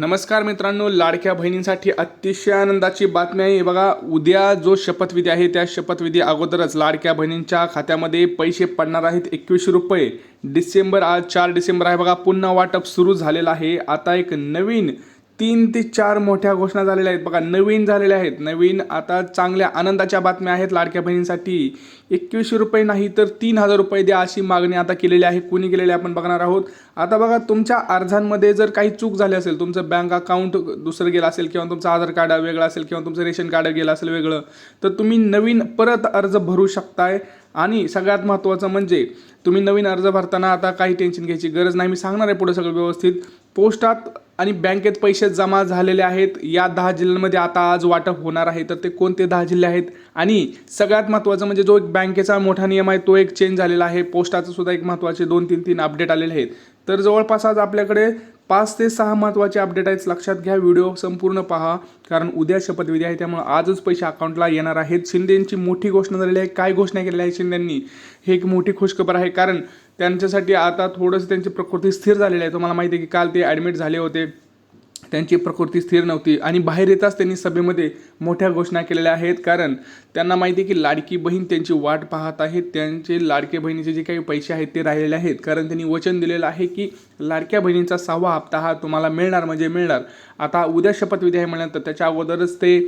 नमस्कार मित्रांनो, लाडक्या बहिणींसाठी अतिशय आनंदाची बातमी आहे बघा. उद्या जो शपथविधी आहे त्या शपथविधी अगोदरच लाडक्या बहिणींच्या खात्यामध्ये पैसे पडणार आहेत 2100 रुपये. आज 4 डिसेंबर आहे बघा. पुन्हा वाटप सुरू झालेलं आहे. आता एक नवीन 3 ते 4 मोठ्या घोषणा झालेल्या आहेत बघा. नवीन झालेल्या आहेत. नवीन आता चांगल्या आनंदाच्या बातम्या आहेत लाडक्या बहिणींसाठी. 2100 रुपये नाही तर 3000 रुपये द्या अशी मागणी आता केलेली आहे. कुणी केलेली आपण बघणार आहोत. आता बघा, तुमच्या अर्जांमध्ये जर काही चूक झाली असेल, तुमचं बँक अकाउंट दुसरं गेलं असेल किंवा तुमचं आधार कार्ड वेगळं असेल किंवा तुमचं रेशन कार्ड गेलं असेल वेगळं, तर तुम्ही नवीन परत अर्ज भरू शकताय. आणि सगळ्यात महत्त्वाचं म्हणजे तुम्ही नवीन अर्ज भरताना आता काही टेन्शन घ्यायची गरज नाही. मी सांगणार आहे पुढे सगळं व्यवस्थित. पोस्टात आणि बँकेत पैसे जमा झालेले आहेत. या 10 जिल्ह्यांमध्ये आता आज वाटप होणार आहे. तर ते कोणते 10 जिल्हे आहेत? आणि सगळ्यात महत्त्वाचं म्हणजे जो एक बँकेचा मोठा नियम आहे तो एक चेंज झालेला आहे. पोस्टाचं सुद्धा एक महत्त्वाचे 2-3 अपडेट आलेले आहेत. तर जवळपास आज आपल्याकडे 5 ते 6 महत्त्वाचे अपडेट आहेत. लक्षात घ्या, व्हिडिओ संपूर्ण पहा, कारण उद्या शपथविधी आहे. त्यामुळे आजच पैसे अकाउंटला येणार आहेत. शिंदेंची मोठी घोषणा झालेली आहे. काय घोषणा केलेली आहे शिंदेंनी? हे एक मोठी खुशखबर आहे, कारण त्यांच्यासाठी आता थोडंसं त्यांची प्रकृती स्थिर झालेली आहे. तुम्हाला माहिती आहे की काल ते ॲडमिट झाले होते. त्यांची प्रकृती स्थिर नव्हती आणि बाहेर येताच त्यांनी सभेमध्ये मोठ्या घोषणा केलेल्या आहेत, कारण त्यांना माहिती आहे की लाडकी बहीण त्यांची वाट पाहत आहे. त्यांचे लाडके बहिणीचे जे काही पैसे आहेत ते राहिलेले आहेत, कारण त्यांनी वचन दिलेलं आहे की लाडक्या बहिणींचा 6वा हप्ता हा तुम्हाला मिळणार म्हणजे मिळणार. आता उद्या शपथविधी आहे म्हटल्यानंतर त्याच्या अगोदरच ते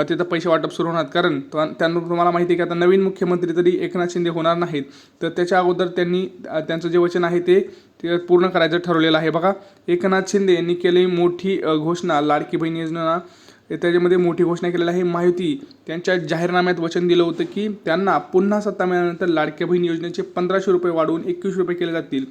तिथं पैसे वाटप सुरू होणार, कारण त्यांना तुम्हाला माहिती आहे की आता नवीन मुख्यमंत्री तरी एकनाथ शिंदे होणार नाहीत. तर त्याच्या अगोदर त्यांनी त्यांचं जे वचन आहे ते पूर्ण करायचं ठरवलेलं आहे बघा. एकनाथ शिंदे यांनी केलेली मोठी घोषणा लाडकी बहीण योजना, त्याच्यामध्ये मोठी घोषणा केलेली आहे. महायुती त्यांच्या जाहीरनाम्यात वचन दिलं होतं की त्यांना पुन्हा सत्ता मिळाल्यानंतर लाडक्या बहीण योजनेचे 1500 रुपये वाढवून 2100 रुपये केले जातील.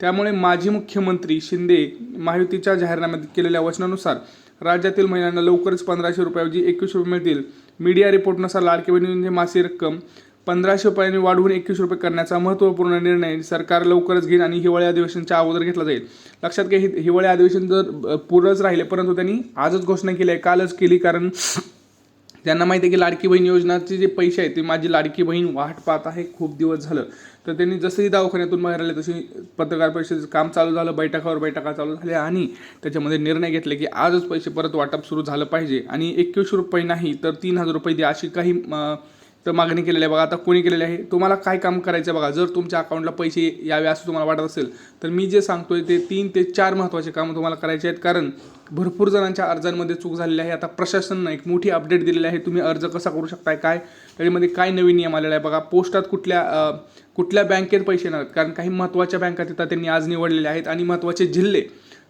त्यामुळे माजी मुख्यमंत्री शिंदे महायुतीच्या जाहीरनाम्यात केलेल्या वचनानुसार राज्यातील महिलांना लवकरच 1500 रुपयाऐवजी 2100 रुपये मिळतील. मीडिया रिपोर्टनुसार लाडकी बहीण योजनेची मासिक रक्कम 1500 रुपयांनी वाढवून 2100 रुपये करण्याचा महत्त्वपूर्ण निर्णय सरकार लवकरच घेईल आणि हिवाळी अधिवेशनाच्या अगोदर घेतला जाईल. लक्षात घ्या, हिवाळी अधिवेशन जर पूर्णच राहिले, परंतु त्यांनी आजच घोषणा केली आहे, कालच केली, कारण त्यांना माहिती आहे की लाडकी बहीण योजनाचे जे पैसे आहेत ते माझी लाडकी बहीण वाट पाहत आहे खूप दिवस झालं. तर त्यांनी जसंही दवाखान्यातून बाहेर आले तशी पत्रकार परिषदेचं काम चालू झालं, बैठका चालू झाल्या आणि त्याच्यामध्ये निर्णय घेतले की आजच पैसे परत वाटप सुरू झालं पाहिजे आणि 2100 रुपये नाही तर 3000 रुपये द्या अशी काही तर मागणी केलेली आहे बघा. आता कोणी केलेली आहे? तुम्हाला काय काम करायचं बघा. जर तुमच्या अकाउंटला पैसे यावे असं तुम्हाला वाटत असेल तर मी जे सांगतोय ते 3 ते 4 महत्त्वाचे कामं तुम्हाला करायचे आहेत, कारण भरपूर जणांच्या अर्जांमध्ये चूक झालेली आहे. आता प्रशासनानं एक मोठी अपडेट दिलेली आहे. तुम्ही अर्ज कसा करू शकताय, काय त्याच्यामध्ये काय नवीन नियम आलेला आहे बघा. पोस्टात कुठल्या बँकेत पैसे येणार, कारण काही महत्त्वाच्या बँका तिथं त्यांनी आज निवडलेल्या आहेत आणि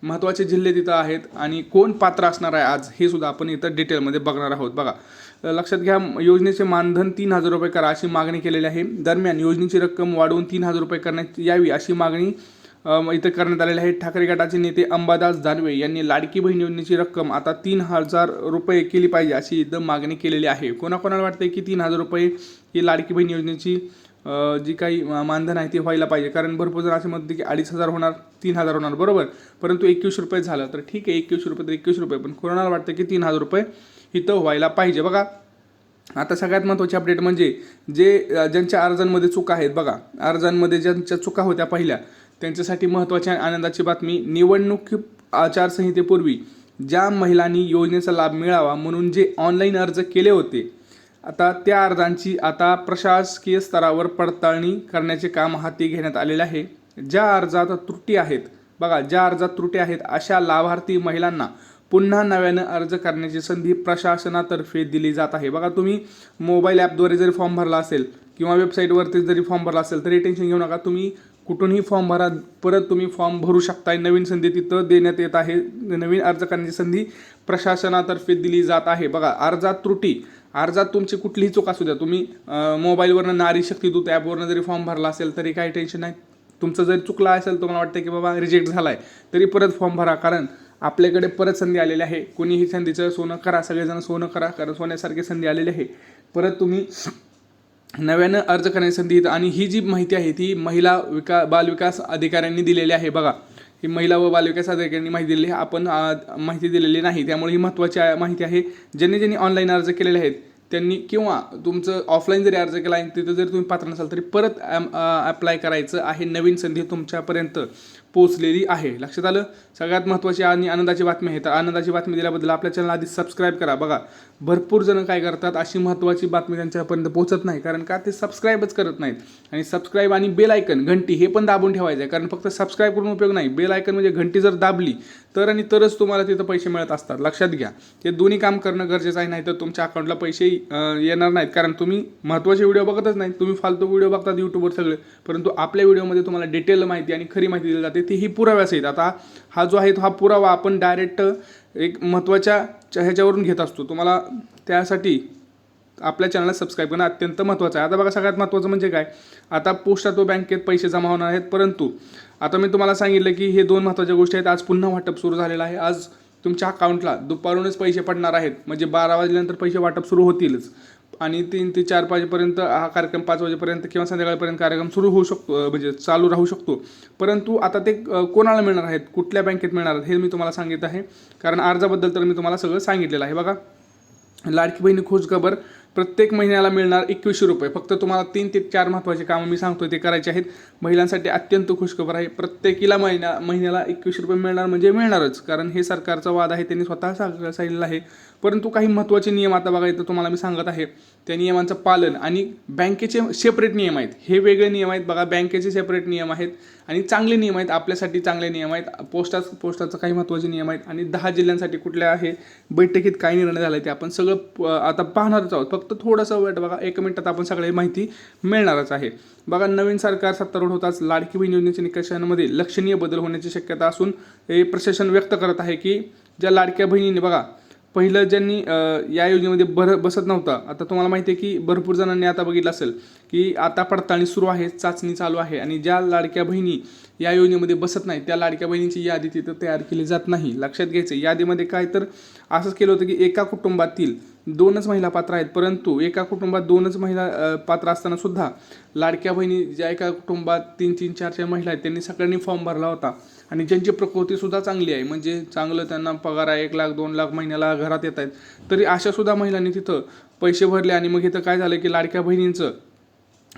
महत्त्वाचे जिल्हे तिथं आहेत आणि कोण पात्र असणार आहे आज हे सुद्धा आपण इथं डिटेलमध्ये बघणार आहोत बघा. लक्षात घ्या, योजनेचे मानधन 3000 रुपये करा अशी मागणी केलेली आहे. दरम्यान योजनेची रक्कम वाढवून 3000 रुपये करण्यात यावी अशी मागणी इथं करण्यात आलेली आहे. ठाकरे गटाचे नेते अंबादास दानवे यांनी लाडकी बहीण योजनेची रक्कम आता 3000 रुपये केली पाहिजे अशी इथं मागणी केलेली आहे. कोणाकोणाला वाटते की 3000 रुपये ही लाडकी बहीण योजनेची जी काही मानधन आहे ते व्हायला पाहिजे, कारण भरपूर जण असे म्हणते की 2500 होणार, 3000 होणार, बरोबर, परंतु 2100 रुपये झालं तर ठीक आहे, 2100 रुपये तर 2100 रुपये, पण कोणाला वाटतं की 3000 रुपये इथं व्हायला पाहिजे बघा. आता सगळ्यात महत्त्वाची अपडेट म्हणजे ज्यांच्या अर्जांमध्ये चुका आहेत बघा, अर्जांमध्ये ज्यांच्या चुका होत्या पहिल्या त्यांच्यासाठी महत्त्वाची आनंदाची बातमी. निवडणूक आचारसंहितेपूर्वी ज्या महिलांनी योजनेचा लाभ मिळावा म्हणून जे ऑनलाईन अर्ज केले होते, आता त्या अर्जांची आता प्रशासकीय स्तरावर पडताळणी करण्याचे काम हाती घेण्यात आलेले आहे. ज्या अर्जात त्रुटी आहेत बघा, ज्या अर्जात त्रुटी आहेत अशा लाभार्थी महिलांना पुन्हा नव्यानं अर्ज करण्याची संधी प्रशासनातर्फे दिली जात आहे बघा. तुम्ही मोबाईल ॲपद्वारे जरी फॉर्म भरला असेल किंवा वेबसाईटवरती जरी फॉर्म भरला असेल तरी टेन्शन घेऊ नका. तुम्ही कुठूनही फॉर्म भरा, परत तुम्ही फॉर्म भरू शकताय. नवीन संधी तिथं देण्यात येत आहे. नवीन अर्ज करण्याची संधी प्रशासनातर्फे दिली जात आहे बघा. अर्जात तुमची कुठलीही चूक असू द्या, तुम्ही मोबाईलवरनं नारी शक्ती दूत ॲपवरनं जरी फॉर्म भरला असेल तरी काही टेन्शन नाही. तुमचं जरी चुकला असेल, तुम्हाला वाटतं की बाबा रिजेक्ट झाला आहे, तरी परत फॉर्म भरा, कारण आपल्याकडे परत संधी आलेली आहे. कोणीही संधीचं सोनं करा, सगळेजण सोनं करा, कारण सोन्यासारखी संधी आलेली आहे. परत तुम्ही नव्यानं अर्ज करण्याची संधी. आणि ही जी माहिती आहे ती बालविकास अधिकाऱ्यांनी दिलेली आहे बघा. ही महिला व बालविकास अधिकाऱ्यांनी माहिती दिलेली आहे, आपण माहिती दिलेली नाही, त्यामुळे ही महत्त्वाची माहिती आहे. ज्यांनी ऑनलाईन अर्ज केलेले आहेत त्यांनी, किंवा तुमचं ऑफलाईन जरी अर्ज केला आहे तिथं जरी तुम्ही पात्र नसाल तरी परत अप्लाय करायचं आहे. नवीन संधी तुमच्यापर्यंत पोहोचलेली आहे. लक्षात आलं. सगळ्यात महत्त्वाची आणि आनंदाची बातमी आहे. तर आनंदाची बातमी दिल्याबद्दल आपल्या चॅनल आधी सबस्क्राईब करा. बघा भरपूर जण काय करतात, अशी महत्त्वाची बातमी त्यांच्यापर्यंत पोहोचत नाही, कारण का ते सबस्क्राईबच करत नाहीत. आणि सबस्क्राईब आणि बेल आयकन घंटी हे पण दाबून ठेवायचं आहे, कारण फक्त सबस्क्राईब करून उपयोग नाही. बेल आयकन म्हणजे घंटी जर दाबली तरच तुम्हाला तिथं पैसे मिळत असतात. लक्षात घ्या, ते दोन्ही काम करणं गरजेचं आहे, नाही तर तुमच्या अकाउंटला पैसे येणार नाहीत. कारण तुम्ही महत्त्वाचे व्हिडिओ बघतच नाही, तुम्ही फालतू व्हिडिओ बघतात यूट्यूबवर सगळे. परंतु आपल्या व्हिडिओमध्ये तुम्हाला डिटेल माहिती आणि खरी माहिती दिली जाते, तीही पुराव्यासहित. आता हा जो आहे हा पुरावा आपण डायरेक्ट एक महत्त्वाच्या ह्याच्यावरून घेत असतो. तुम्हाला त्यासाठी आपल्या चॅनलला सबस्क्राईब करणं अत्यंत महत्त्वाचं आहे. आता बघा सगळ्यात महत्त्वाचं म्हणजे काय, आता पोस्टात बँकेत पैसे जमा होणार आहेत. परंतु आता मी तुम्हाला सांगितलं की हे दोन महत्त्वाच्या गोष्टी आहेत. आज पुन्हा वाटप सुरू झालेलं आहे. आज तुमच्या अकाउंटला दुपारूनच पैसे पडणार आहेत, म्हणजे 12 वाजल्यानंतर पैसे वाटप सुरू होतीलच. आणि 3 ते 4 वाजेपर्यंत हा कार्यक्रम, 5 वाजेपर्यंत किंवा संध्याकाळपर्यंत कार्यक्रम सुरू होऊ शकतो, म्हणजे चालू राहू शकतो. परंतु आता ते कोणाला मिळणार आहेत, कुठल्या बँकेत मिळणार आहेत हे मी तुम्हाला सांगित आहे, कारण अर्जाबद्दल तर मी तुम्हाला सगळं सांगितलेलं आहे. बघा लाडकी बहिणी खुशखबर, प्रत्येक महिन्याला मिळणार 2100 रुपये. फक्त तुम्हाला 3 ते 4 महत्त्वाचे कामं मी सांगतो ते करायचे आहेत. महिलांसाठी अत्यंत खुशखबर आहे. प्रत्येकीला महिन्याला 2100 रुपये मिळणार म्हणजे मिळणारच, कारण हे सरकारचा वाद आहे, त्यांनी स्वतः सांगितलेलं आहे. परंतु काही महत्त्वाचे नियम आता बघा इथं तुम्हाला मी सांगत आहे, त्या नियमांचं पालन. आणि बँकेचे सेपरेट नियम आहेत, हे वेगळे नियम आहेत. बघा बँकेचे सेपरेट नियम आहेत आणि चांगले नियम आहेत, आपल्यासाठी चांगले नियम आहेत. पोस्टाचं काही महत्त्वाचे नियम आहेत. आणि 10 जिल्ह्यांसाठी कुठल्या आहे, बैठकीत काय निर्णय झाला ते आपण सगळं आता पाहणारच आहोत. फक्त थोडंसं वेळ बघा, 1 मिनिटात आपण सगळी माहिती मिळणारच आहे. बघा नवीन सरकार सत्तारूढ होताच लाडकी बहीण योजनेच्या निकषांमध्ये लक्षणीय बदल होण्याची शक्यता असून हे प्रशासन व्यक्त करत आहे की ज्या लाडक्या बहिणींनी बघा पहिलं ज्यांनी या योजनेमध्ये बसत नव्हता, आता तुम्हाला माहिती आहे की भरपूर जणांनी आता बघितलं असेल की आता पडताळणी सुरू आहे, चाचणी चालू आहे. आणि ज्या लाडक्या बहिणी या योजनेमध्ये बसत नाही त्या लाडक्या बहिणींची यादी तिथं तयार केली जात नाही. लक्षात घ्यायचं, यादीमध्ये काय तर असंच केलं होतं की एका कुटुंबातील 2च महिला पात्र आहेत, परंतु एका कुटुंबात 2च महिला पात्र असताना सुद्धा लाडक्या बहिणी ज्या एका कुटुंबात 3-3, 4-4 महिला आहेत त्यांनी सगळ्यांनी फॉर्म भरला होता. आणि ज्यांची प्रकृतीसुद्धा चांगली आहे, म्हणजे चांगलं त्यांना पगार आहे, 1 लाख 2 लाख महिन्याला घरात येत आहेत, तरी अशासुद्धा महिलांनी तिथं पैसे भरले. आणि मग इथं काय झालं की लाडक्या बहिणींचं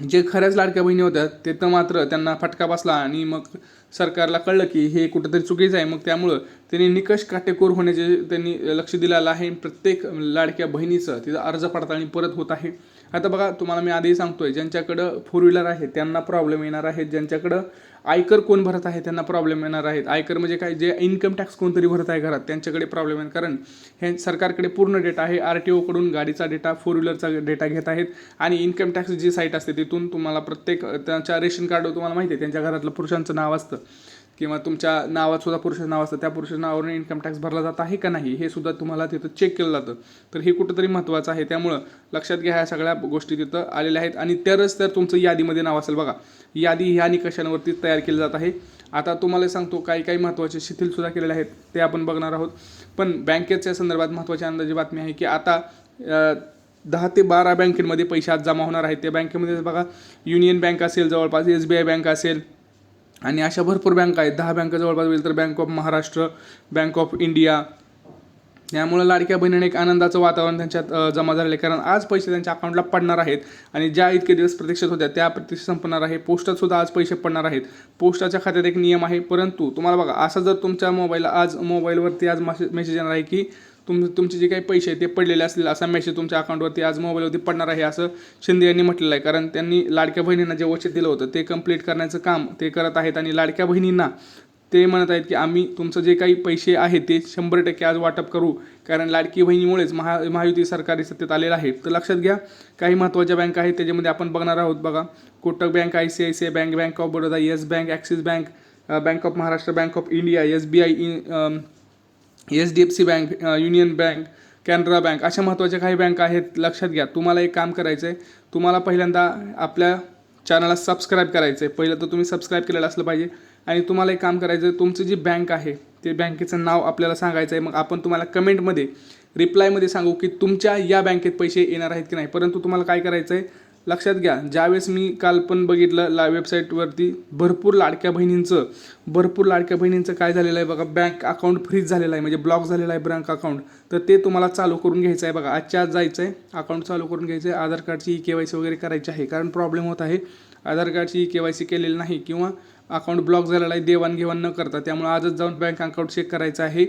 जे खऱ्याच लाडक्या बहिणी होत्या तिथं मात्र त्यांना फटका बसला. आणि मग सरकारला कळलं की हे कुठंतरी चुकीचं आहे. मग त्यामुळं त्यांनी निकष काटेकोर होण्याचे त्यांनी लक्ष दिलेलं आहे. प्रत्येक लाडक्या बहिणीचं तिथं अर्ज पडताळणी परत होत आहे. आता बघा तुम्हाला मी आधी सांगतोय, ज्यांच्याकडं 4 व्हीलर आहे त्यांना प्रॉब्लेम येणार आहेत, ज्यांच्याकडं आयकर कोण भरत आहे त्यांना प्रॉब्लेम येणार आहेत. आयकर म्हणजे काय, जे इन्कम टॅक्स कोणतरी भरत आहे घरात त्यांच्याकडे प्रॉब्लेम आहे, कारण हे सरकारकडे पूर्ण डेटा आहे. RTO कडून गाडीचा डेटा, 4 व्हीलरचा डेटा घेत आहेत. आणि इन्कम टॅक्स जी साईट असते तिथून तुम्हाला प्रत्येक त्यांच्या रेशन कार्डवर तुम्हाला माहिती आहे त्यांच्या घरातलं पुरुषांचं नाव असतं, किंवा तुमच्या नावात सुद्धा पुरुषाचं नाव असतं, त्या पुरुषाच्या नावावरून इन्कम टॅक्स भरला जात आहे का नाही हे सुद्धा तुम्हाला तिथं चेक केलं जातं. तर हे कुठंतरी महत्त्वाचं आहे. त्यामुळं लक्षात घ्या, ह्या सगळ्या गोष्टी तिथं आलेल्या आहेत. आणि तर तुमचं यादीमध्ये नाव असेल. बघा यादी ह्या निकषांवरती तयार केली जात आहे. आता तुम्हाला सांगतो काही महत्त्वाचे शिथिलसुद्धा केलेले आहेत, ते आपण बघणार आहोत. पण बँकेच्या संदर्भात महत्त्वाची आनंदाची बातमी आहे की आता 10 ते 12 बँकेमध्ये पैसे आज जमा होणार आहेत. त्या बँकेमध्ये बघा युनियन बँक असेल, जवळपास SBI बँक असेल, आणि अशा भरपूर बँका आहेत. 10 बँका जवळपास होईल, तर bank of Maharashtra, bank of India. त्यामुळे लाडक्या बहिणीने एक आनंदाचं वातावरण त्यांच्यात जमा झालेलं आहे, कारण आज पैसे त्यांच्या अकाउंटला पडणार आहेत. आणि ज्या इतके दिवस प्रतीक्षेत होत्या त्या प्रतीक्षा संपणार आहे. पोस्टात सुद्धा आज पैसे पडणार आहेत. पोस्टाच्या खात्यात एक नियम आहे. परंतु तुम्हाला बघा, असं जर तुमच्या मोबाईलवरती आज मेसेज येणार आहे की तुमचे जे काही पैसे आहेत ते पडलेले असतील, असा मेसेज तुमच्या अकाउंटवरती आज मोबाईलवरती पडणार आहे, असं शिंदे यांनी म्हटलेलं आहे. कारण त्यांनी लाडक्या बहिणींना जे वचन दिलं होतं ते कंप्लीट करण्याचं काम ते करत आहेत. आणि लाडक्या बहिणींना ते म्हणत आहेत की आम्ही तुमचं जे काही पैसे आहेत ते 100% आज वाटप करू, कारण लाडकी बहिणीमुळेच महायुती सरकारी सत्तेत आलेलं आहे. तर लक्षात घ्या, काही महत्त्वाच्या बँका आहेत त्याच्यामध्ये आपण बघणार आहोत. बघा Kotak bank, ICICI bank, bank of Baroda, yes bank, axis bank, bank of Maharashtra, bank of India, SBI, HDFC bank, union bank, Canara bank, अशा महत्त्वाच्या काही बँका आहेत. लक्षात घ्या, तुम्हाला एक काम करायचं आहे, तुम्हाला पहिल्यांदा आपल्या चॅनलला सबस्क्राईब करायचं आहे. पहिलं तर तुम्ही सबस्क्राईब केलेलं असलं पाहिजे. आणि तुम्हाला एक काम करायचं आहे, तुमची जी बँक आहे ते बँकेचं नाव आपल्याला सांगायचं आहे. मग आपण तुम्हाला कमेंटमध्ये रिप्लायमध्ये सांगू की तुमच्या या बँकेत पैसे येणार आहेत की नाही. परंतु तुम्हाला काय करायचं आहे, लक्षात घ्या, ज्यावेळेस मी काल पण बघितलं वेबसाईटवरती भरपूर लाडक्या बहिणींचं काय झालेलं आहे बघा, बँक अकाउंट फ्रीज झालेलं आहे, म्हणजे ब्लॉक झालेलं आहे बँक अकाउंट. तर ते तुम्हाला चालू करून घ्यायचं आहे. बघा आजच्या आज जायचं आहे, अकाउंट चालू करून घ्यायचं आहे, आधार कार्डची KYC वगैरे करायची आहे, कारण प्रॉब्लेम होत आहे. आधार कार्डची KYC केलेली नाही किंवा अकाउंट ब्लॉक झालेला आहे देवाणघेवाण न करता, त्यामुळे आजच जाऊन बँक अकाउंट चेक करायचं आहे.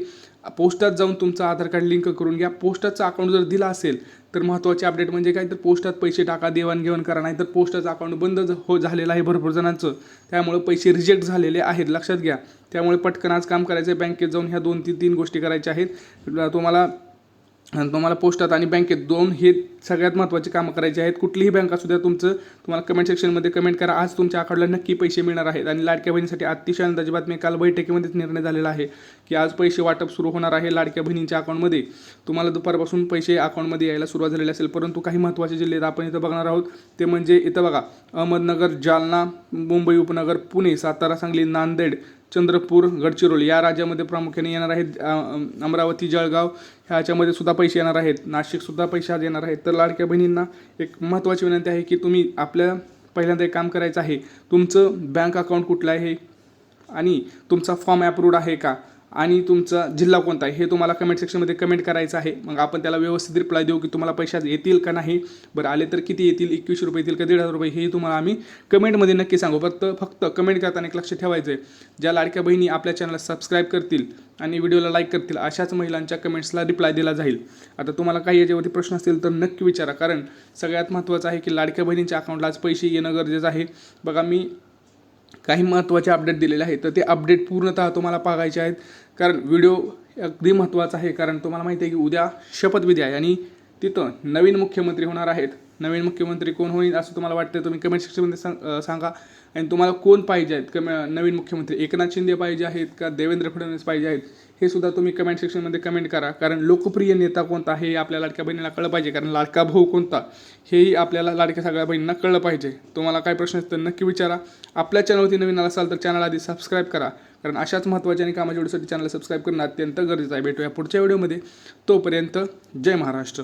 पोस्टात जाऊन तुमचं आधार कार्ड लिंक करून घ्या. पोस्टाचं अकाउंट जर दिला असेल तर महत्त्वाचे अपडेट म्हणजे काय, तर पोस्टात पैसे टाका, देवाणघेवाण करा. नाही तर पोस्टाचं अकाउंट बंद झालेलं आहे भरपूर जणांचं, त्यामुळे पैसे रिजेक्ट झालेले आहेत, लक्षात घ्या. त्यामुळे पटकन आज काम करायचं आहे. बँकेत जाऊन ह्या 2-3 गोष्टी करायच्या आहेत तुम्हाला पोस्टात आणि बँकेत हे सगळ्यात महत्त्वाची कामं करायची आहेत. कुठलीही बँक असू द्या तुम्हाला कमेंट सेक्शनमध्ये कमेंट करा. आज तुमच्या अकाउंटला नक्की पैसे मिळणार आहेत. आणि लाडक्या बहिणीसाठी अतिशय आनंदाची बातमी, काल बैठकीमध्येच निर्णय झालेला आहे की आज पैसे वाटप सुरू होणार आहे लाडक्या बहिणींच्या अकाउंटमध्ये. तुम्हाला दुपारपासून पैसे अकाउंटमध्ये यायला सुरुवात झालेली असेल. परंतु काही महत्त्वाचे जिल्हे आपण इथं बघणार आहोत, ते म्हणजे इथं बघा अहमदनगर, जालना, मुंबई उपनगर, पुणे, सातारा, सांगली, नांदेड, चंद्रपूर, गडचिरोली या राज्यामध्ये प्रामुख्याने येणार आहेत. अमरावती, जळगाव ह्याच्यामध्ये सुद्धा पैसे येणार आहेत. नाशिकसुद्धा पैसे आज येणार आहेत. तर लाडक्या बहिणींना एक महत्त्वाची विनंती आहे की तुम्ही पहिल्यांदा एक काम करायचं आहे, तुमचं बँक अकाउंट कुठलं आहे आणि तुमचा फॉर्म अप्रूव्ड आहे का आणि तुमचा जिल्हा कोणता आहे हे तुम्हाला कमेंट सेक्शनमध्ये कमेंट करायचं आहे. मग आपण त्याला व्यवस्थित रिप्लाय देऊ की तुम्हाला पैसे येतील का नाही. बरं आले तर किती येतील, 2100 रुपये येतील का 1500 रुपये, हे तुम्हाला आम्ही कमेंटमध्ये नक्की सांगू. फक्त कमेंट करताना एक लक्ष ठेवायचं आहे, ज्या लाडक्या बहिणी आपल्या चॅनलला सबस्क्राईब करतील आणि व्हिडिओला लाईक करतील अशाच महिलांच्या कमेंट्सला रिप्लाय दिला जाईल. आता तुम्हाला काही याच्यावरती प्रश्न असतील तर नक्की विचारा, कारण सगळ्यात महत्त्वाचं आहे की लाडक्या बहिणींच्या अकाउंटला आज पैसे येणं गरजेचं आहे. बघा मी काही महत्त्वाचे अपडेट दिलेले आहेत, तर ते अपडेट पूर्णतः तुम्हाला पाहायचे आहेत, कारण व्हिडिओ अगदी महत्त्वाचा आहे. कारण तुम्हाला माहिती आहे की उद्या शपथविधी आहे आणि तिथं नवीन मुख्यमंत्री होणार आहेत. नवीन मुख्यमंत्री कोण होईल असं तुम्हाला वाटतं, तुम्ही कमेंट सेक्शनमध्ये सांगा. आणि तुम्हाला कोण पाहिजे आहेत नवीन मुख्यमंत्री, एकनाथ शिंदे पाहिजे आहेत का देवेंद्र फडणवीस पाहिजे आहेत, हे सुद्धा तुम्ही कमेंट सेक्शनमध्ये कमेंट करा. कारण लोकप्रिय नेता कोणता हे आपल्या लाडक्या बहिणीला कळलं पाहिजे, कारण लाडका भाऊ कोणता हेही आपल्याला लाडक्या सगळ्या बहिणींना कळलं पाहिजे. तुम्हाला काय प्रश्न असतील तर नक्की विचारा. आपल्या चॅनलवरती नवीन असाल तर चॅनल आधी सबस्क्राईब करा, कारण अशाच महत्त्वाच्या आणि कामाच्या व्हिडिओसाठी चॅनल सबस्क्राईब करणं अत्यंत गरजेचं आहे. भेटूया पुढच्या व्हिडिओमध्ये. तोपर्यंत जय महाराष्ट्र.